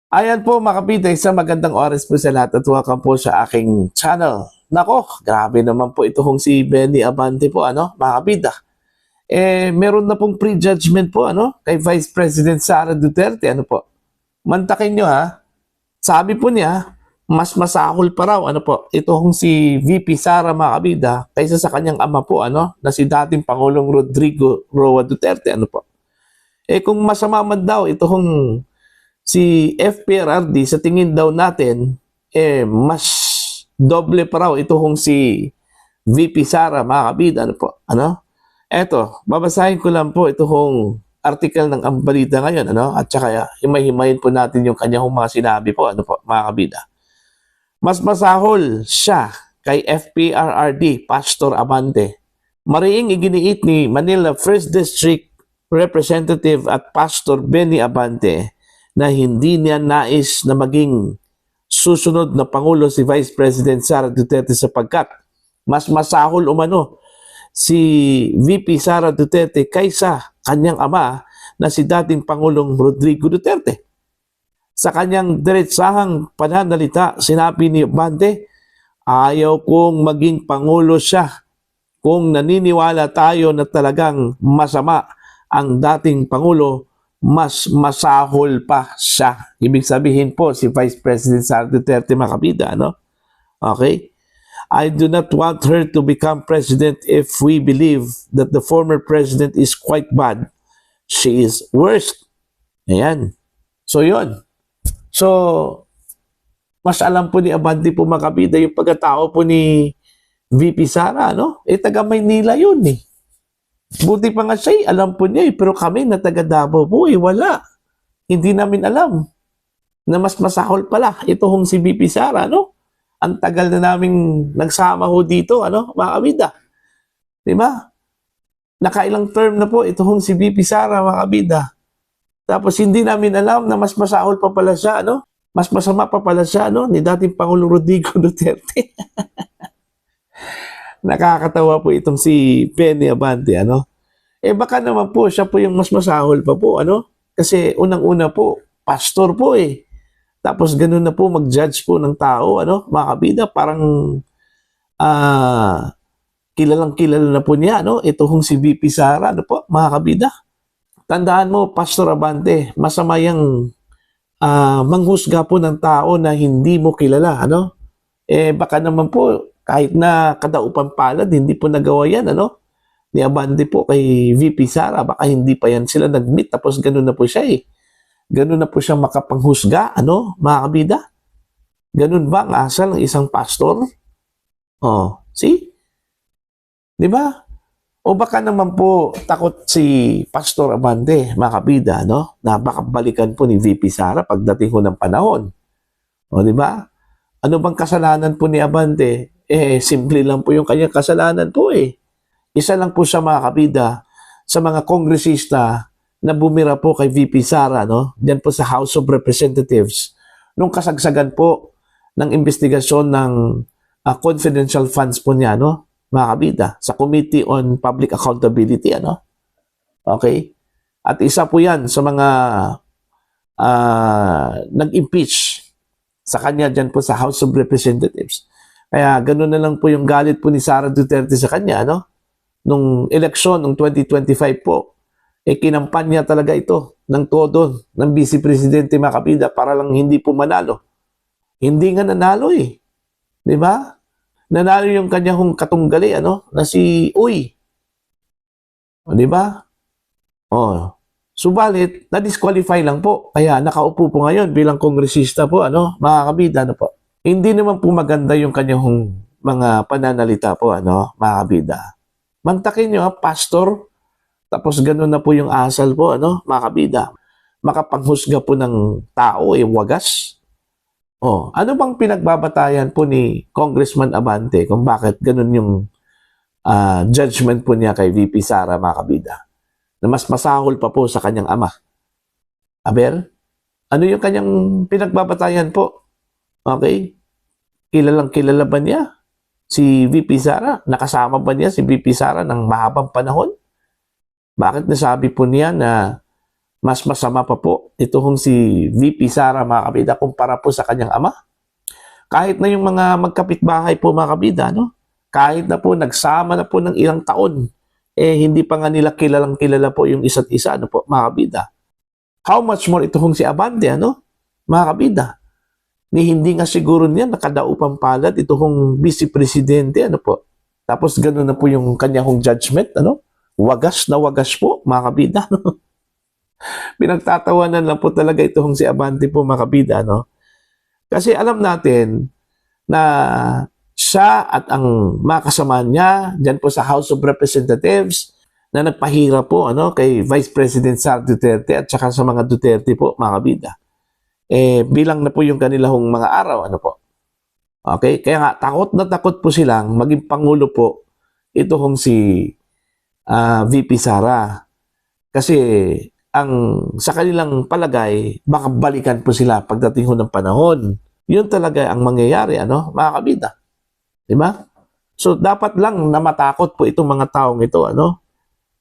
Ayan po mga kapitay, isang magandang oras po sa lahat at welcome po sa aking channel. Nako, grabe naman po ito kung si Benny Abante po, mga kapita. Meron na pong prejudgment po, kay Vice President Sara Duterte, Mantakin nyo ha, sabi po niya, mas masahol pa raw, ito kung si VP Sara mga kapita, kaysa sa kanyang ama po, na si dating Pangulong Rodrigo Roa Duterte, kung masama man daw, ito kung si FPRRD sa tingin daw natin mas doble pa raw ito kung si VP Sara mga kabida eto babasahin ko lang po ito kung article ng Ang Balita ngayon at saka himay-himayin po natin yung kanyang mga sinabi po mga kabida. Mas masahol siya kay FPRRD Pastor Abante. Mariing iginiit ni Manila 1st District Representative at Pastor Benny Abante na hindi niya nais na maging susunod na Pangulo si Vice President Sara Duterte sapagkat mas masahol umano si VP Sara Duterte kaysa kanyang ama na si dating Pangulong Rodrigo Duterte. Sa kanyang diretsahang pananalita, sinabi ni Abante, ayaw kong maging Pangulo siya kung naniniwala tayo na talagang masama ang dating Pangulo, mas masahol pa siya. Ibig sabihin po si Vice President Sara Duterte mga kabida, Okay? I do not want her to become president if we believe that the former president is quite bad. She is worst. Ayan. So, yun. So, mas alam po ni Abante po mga kabida yung pagkatao po ni VP Sara, taga Maynila yun Buti pa nga siya, alam po niya pero kami na taga Davao po wala. Hindi namin alam na mas masahol pala ito hong si VP Sara, Ang tagal na naming nagsama ho dito, mga kabida. Diba? Nakailang term na po ito hong si VP Sara, mga kabida. Tapos hindi namin alam na mas masahol pa pala siya, Mas masama pa pala siya, ni dating Pangulong Rodrigo Duterte. Nakakatawa po itong si Benny Abante, baka naman po siya po yung mas masahol pa po, Kasi unang-una po, pastor po Tapos ganun na po mag-judge po ng tao, mga kabida, parang kilalang-kilala na po niya, Ito kung si VP Sara, mga kabida. Tandaan mo, Pastor Abante, masama yung manghusga po ng tao na hindi mo kilala, Baka naman po, kahit na kadaupan palad, hindi po nagawa yan, ni Abante po kay VP Sara, baka hindi pa yan sila nag-meet, tapos ganun na po siya Ganun na po siya makapanghusga, mga kabida? Ganun ba ang asal ng isang pastor? See? Di ba? O baka naman po takot si Pastor Abante, mga kabida, na baka balikan po ni VP Sara pagdating ko ng panahon. Di ba? Ano bang kasalanan po ni Abante? Simple lang po yung kanyang kasalanan po Isa lang po siya mga kabida sa mga kongresista na bumira po kay VP Sara, diyan po sa House of Representatives, nung kasagsagan po ng investigasyon ng confidential funds po niya, mga kabida, sa Committee on Public Accountability, Okay? At isa po yan sa mga nag-impeach sa kanya dyan po sa House of Representatives. Kaya ganoon na lang po yung galit po ni Sara Duterte sa kanya, nung eleksyon, nung 2025 po, kinampanya talaga ito ng todo ng Vice Presidente mga kabida para lang hindi po manalo. Hindi nga nanalo Di ba? Nanalo yung kanyang katunggali, na si Uy. Di ba? Subalit, na-disqualify lang po. Kaya nakaupo po ngayon bilang kongresista po, mga kabida, po. Hindi naman po maganda yung kanyang mga pananalita po, mga kabida. Mantakin nyo, pastor, tapos gano'n na po yung asal po, mga kabida. Makapanghusga po ng tao, wagas. Ano bang pinagbabatayan po ni Congressman Abante kung bakit gano'n yung judgment po niya kay VP Sara, mga kabida? Na mas masahol pa po sa kanyang ama. Aber, ano yung kanyang pinagbabatayan po? Okay? Kilalang kilala ba niya si VP Sara? Nakasama ba niya si VP Sara ng mahabang panahon? Bakit nasabi po niya na Mas masama pa po ito hong si VP Sara, mga kabida, kumpara po sa kanyang ama. Kahit na yung mga magkapitbahay po, mga kabida, no? Kahit na po nagsama na po ng ilang taon, hindi pa nga nila kilalang kilala po yung isa't isa, ano po, mga kabida. How much more ito hong si Abante, ano? Mga kabida. Ni hindi nga siguro niya nakadaupang palad ito hong vice presidente, ano po. Tapos gano'n na po yung kanya hong judgment, ano? Wagas na wagas po, mga kabida, no? Pinagtatawanan lang po talaga ito hong si Abante po, mga kabida, no? Kasi alam natin na siya at ang mga kasama niya dyan po sa House of Representatives na nagpahira po, ano, kay Vice President Sara Duterte at saka sa mga Duterte po, mga kabida. Bilang na po yung kanilahong mga araw, ano po. Okay? Kaya nga, takot na takot po silang maging Pangulo po ito hong si VP Sara. Kasi sa kanilang palagay, baka balikan po sila pagdating ho ng panahon. Yun talaga ang mangyayari, ano, mga kabida. Diba? So, dapat lang na matakot po itong mga taong ito, ano?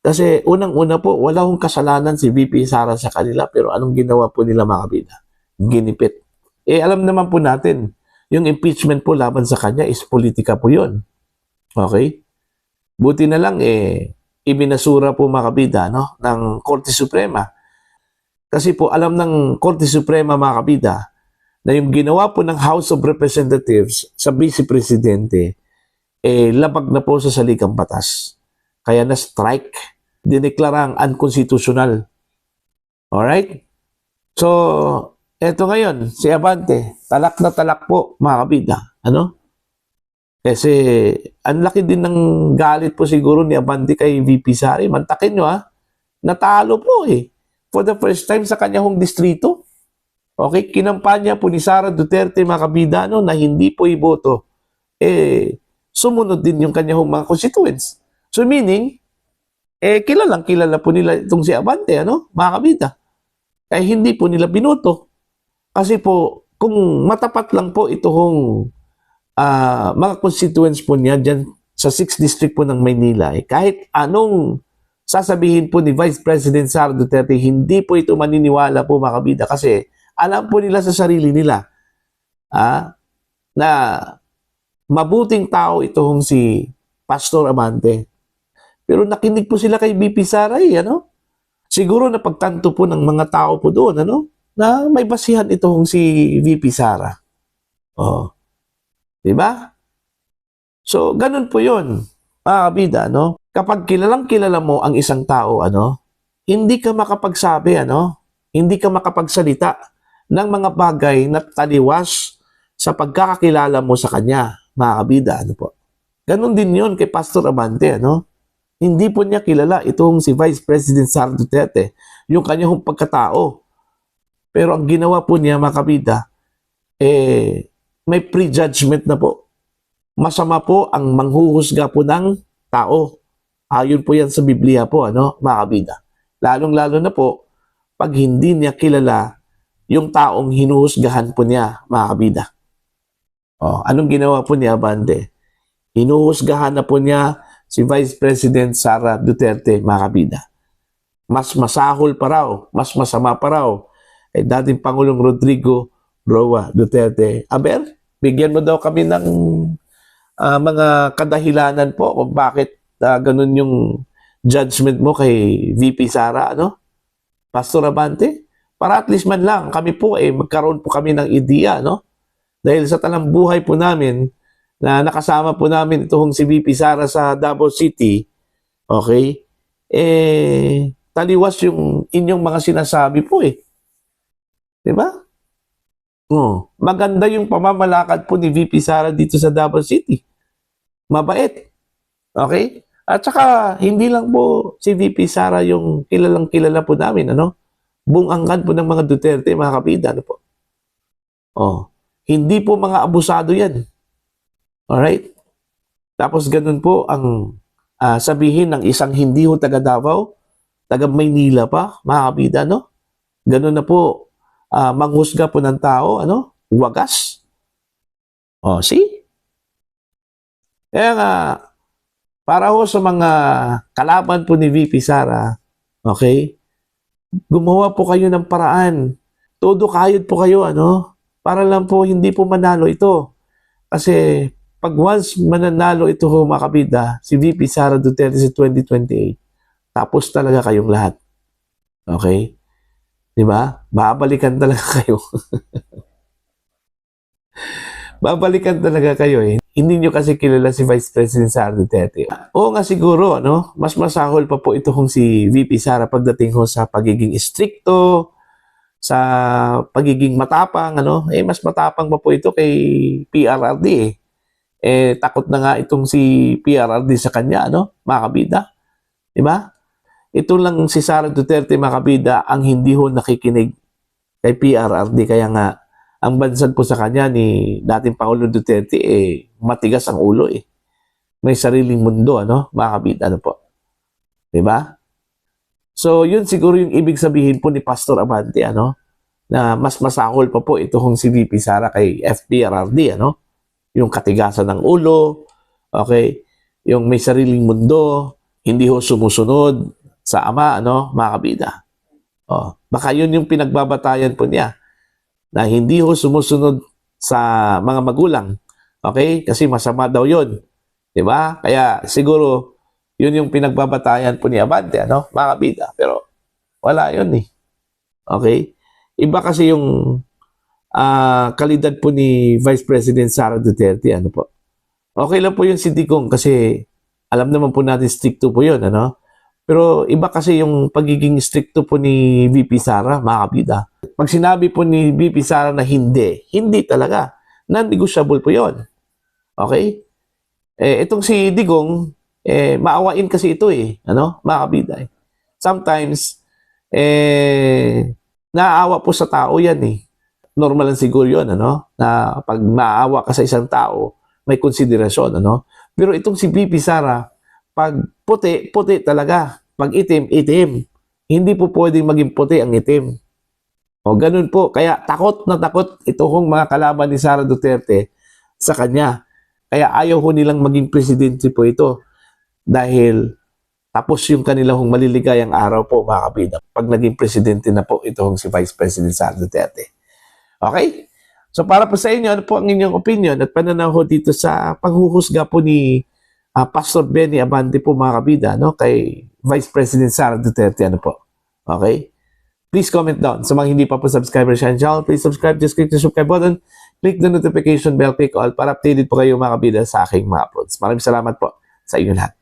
Kasi unang-una po, wala hong kasalanan si VP Sara sa kanila, pero anong ginawa po nila, mga kabida? Ginipit. Alam naman po natin, yung impeachment po laban sa kanya is politika po yun. Okay? Buti na lang, ibinasura po, mga kabida, no, ng Korte Suprema. Kasi po alam ng Korte Suprema, mga kabida, na yung ginawa po ng House of Representatives sa Vice Presidente, labag na po sa saligang batas. Kaya na-strike, dineklarang unconstitutional. Alright? So, eto ngayon, si Abante, talak na talak po, mga kabida. Ano? Kasi, ang laki din ng galit po siguro ni Abante kay VP Sara. Mantakin nyo, natalo po for the first time sa kanya hong distrito. Okay, kinampanya po ni Sara Duterte, mga kabida, no, na hindi po iboto. Sumunod din yung kanyang mga constituents. So meaning, kilalang kilala po nila itong si Abante, ano, mga kabida. Hindi po nila binoto. Kasi po, kung matapat lang po itong mga constituents po niya dyan sa 6th District po ng Maynila, kahit anong sasabihin po ni Vice President Sara Duterte, hindi po ito maniniwala po, mga kabida, kasi alam po nila sa sarili nila na mabuting tao itong si Pastor Abante. Pero nakinig po sila kay VP Sara, ano? Siguro na pagtanto po ng mga tao po doon, ano, na may basihan itong si VP Sara. Oh. Diba? So, ganun po yun, mga kabida, no? Kapag kilalang kilala mo ang isang tao, ano, hindi ka makapagsabi, ano, hindi ka makapagsalita ng mga bagay na taliwas sa pagkakakilala mo sa kanya, mga kabida, ano po. Ganun din yun kay Pastor Abante, ano? Hindi po niya kilala itong si Vice President Sara Duterte, yung kanyang pagkatao. Pero ang ginawa po niya, mga kabida, may prejudgment na po. Masama po ang manghuhusga po ng tao. Ayon po yan sa Biblia po, ano, mga kabida. Lalong-lalo na po, pag hindi niya kilala yung taong hinuhusgahan po niya, mga kabida. Anong ginawa po ni Abante? Hinuhusgahan na po niya si Vice President Sara Duterte, mga kabida. Mas masahol pa raw, mas masama pa raw ay dating Pangulong Rodrigo Roa Duterte. Aber, bigyan mo daw kami ng mga kadahilanan po kung bakit ganun yung judgment mo kay VP Sara, ano? Pastor Abante? Para at least man lang kami po magkaroon po kami ng ideya, no? Dahil sa talang buhay po namin na nakasama po namin itong si VP Sara sa Davao City, okay? Taliwas yung inyong mga sinasabi po Diba? Maganda yung pamamalakad po ni VP Sara dito sa Davao City. Mabait. Okay? At saka, hindi lang po si VP Sara yung kilalang kilala po namin, ano? Buong angkan po ng mga Duterte, mga kapida, ano po? Hindi po mga abusado yan. Alright? Tapos ganun po ang sabihin ng isang hindi ho taga Davao, taga Maynila pa, mga kapida, no? Ganun na po, manghusga po ng tao, ano? Wagas. See? Kaya nga, para ho sa mga kalaban po ni VP Sara, okay? Gumawa po kayo ng paraan. Todo kayod po kayo, ano? Para lang po hindi po manalo ito. Kasi pag once mananalo ito ho mga kabida, si VP Sara Duterte sa 2028, tapos talaga kayong lahat. Okay? Di ba? Babalikan talaga kayo. Babalikan talaga kayo eh. Hindi nyo kasi kilala si Vice President Sara Duterte. Oo nga siguro, no? Mas masahol pa po ito kung si VP Sara pagdating ho sa pagiging stricto, sa pagiging matapang, ano? Eh, mas matapang pa po ito kay PRRD eh. Eh, takot na nga itong si PRRD sa kanya, ano? Mga kabida. Diba? Ito lang si Sara Duterte, mga kabida, ang hindi ho nakikinig kay PRRD. Kaya nga, ang bansag po sa kanya ni dating Pangulo Duterte, eh, matigas ang ulo eh. May sariling mundo, ano? Mga kabida, ano po? Diba? So, yun siguro yung ibig sabihin po ni Pastor Abante, ano? Na mas masahol pa po ito kung si VP Sara kay FPRRD, ano? Yung katigasan ng ulo, okay? Yung may sariling mundo, hindi ho sumusunod sa ama, ano? Mga kabida. Oh, baka yun yung pinagbabatayan po niya na hindi ho sumusunod sa mga magulang. Okay? Kasi masama daw yun. Diba? Kaya siguro yun yung pinagbabatayan po ni Abante, ano? Mga kabida. Pero wala yun eh. Okay? Iba kasi yung kalidad po ni Vice President Sara Duterte, ano po. Okay lang po yung si Digong kasi alam naman po natin stricto po yun, ano? Pero iba kasi yung pagiging stricto po ni VP Sara, mga kabida. Pag sinabi po ni VP Sara na hindi, hindi talaga. Non-negotiable po yun. Okay? Eh, itong si Digong, maawain kasi ito eh. Ano? Mga kabida eh. Sometimes, naaawa po sa tao yan eh. Normal lang siguro yun, ano? Na pag maawa ka sa isang tao, may konsiderasyon, ano? Pero itong si VP Sara, pag puti, puti talaga. Pag itim, itim. Hindi po pwedeng maging puti ang itim. O ganun po. Kaya takot na takot itong mga kalaban ni Sara Duterte sa kanya. Kaya ayaw ho nilang maging presidente po ito. Dahil tapos yung kanilang maliligayang araw po, mga kabida. Pag naging presidente na po itong si Vice President Sara Duterte. Okay? So para po sa inyo, ano po ang inyong opinion at pananaw ho dito sa panghuhusga po ni Pastor Benny Abante po, mga kabida, no? Kay Vice President Sara Duterte, ano po. Okay? Please comment down. Sa mga hindi pa po subscriber sa channel, please subscribe. Just click the subscribe button. Click the notification bell, click all para updated po kayo, mga kabida, sa aking mga uploads. Maraming salamat po sa inyo lahat.